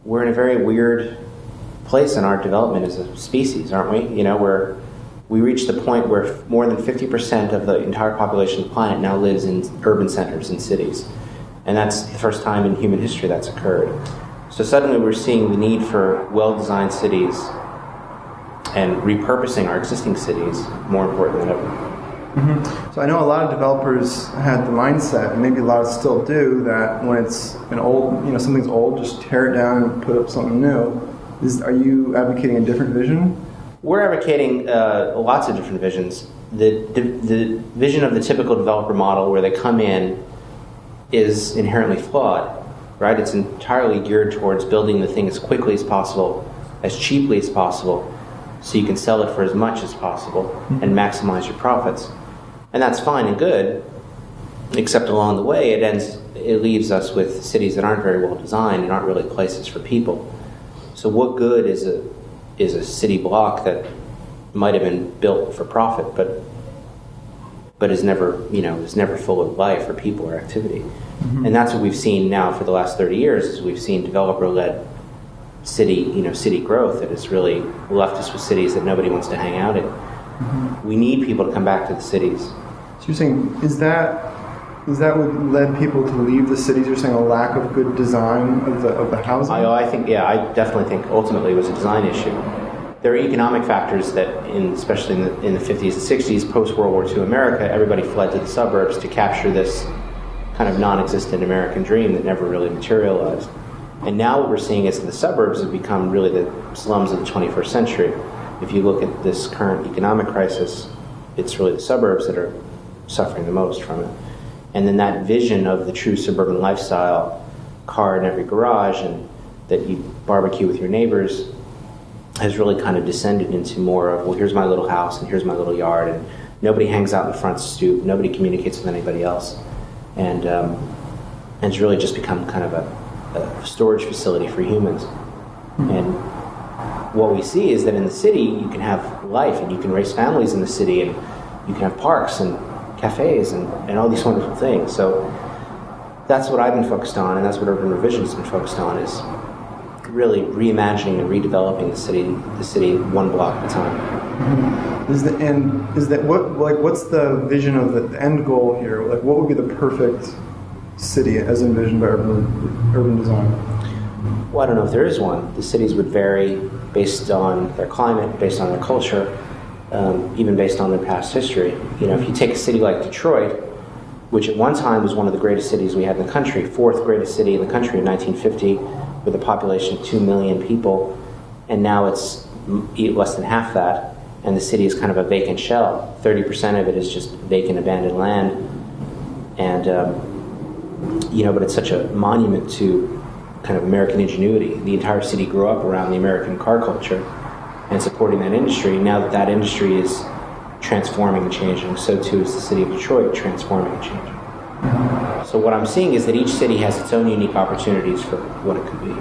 we're in a very weird place in our development as a species, aren't we? You know, where we reached the point where more than 50% of the entire population of the planet now lives in urban centers and cities. And that's the first time in human history that's occurred. So suddenly we're seeing the need for well-designed cities and repurposing our existing cities more important than ever. Mm-hmm. So I know a lot of developers had the mindset, and maybe a lot still do, that when it's an old, you know, something's old, just tear it down and put up something new. Are you advocating a different vision? We're advocating lots of different visions. The vision of the typical developer model, where they come in, is inherently flawed, right? It's entirely geared towards building the thing as quickly as possible, as cheaply as possible, so you can sell it for as much as possible and maximize your profits. And that's fine and good, except along the way it leaves us with cities that aren't very well designed and aren't really places for people. So what good is a city block that might have been built for profit, but is never full of life or people or activity? Mm-hmm. And that's what we've seen now for the last 30 years. Is we've seen developer-led city growth that has really left us with cities that nobody wants to hang out in. Mm-hmm. We need people to come back to the cities. So you're saying, is that what led people to leave the cities? You're saying a lack of good design of the housing? I definitely think ultimately it was a design issue. There are economic factors that, especially in the 50s and 60s, post-World War II America, everybody fled to the suburbs to capture this kind of non-existent American dream that never really materialized. And now what we're seeing is that the suburbs have become really the slums of the 21st century. If you look at this current economic crisis, it's really the suburbs that are suffering the most from it. And then that vision of the true suburban lifestyle, car in every garage, and that you barbecue with your neighbors, has really kind of descended into more of, well, here's my little house and here's my little yard, and nobody hangs out in the front stoop, nobody communicates with anybody else. And it's really just become kind of a storage facility for humans. Mm-hmm. And what we see is that in the city you can have life and you can raise families in the city, and you can have parks and cafes and all these wonderful things. So that's what I've been focused on, and that's what Urban Revision has been focused on, is really reimagining and redeveloping the city one block at a time. Mm-hmm. What's the vision of the end goal here? Like, what would be the perfect city as envisioned by urban design? Well, I don't know if there is one. The cities would vary based on their climate, based on their culture, even based on their past history. You know, if you take a city like Detroit, which at one time was one of the greatest cities we had in the country, fourth greatest city in the country in 1950, with a population of 2 million people, and now it's less than half that, and the city is kind of a vacant shell. 30% of it is just vacant, abandoned land, and but it's such a monument to kind of American ingenuity. The entire city grew up around the American car culture and supporting that industry. Now that that industry is transforming and changing, so too is the city of Detroit transforming and changing. So what I'm seeing is that each city has its own unique opportunities for what it could be.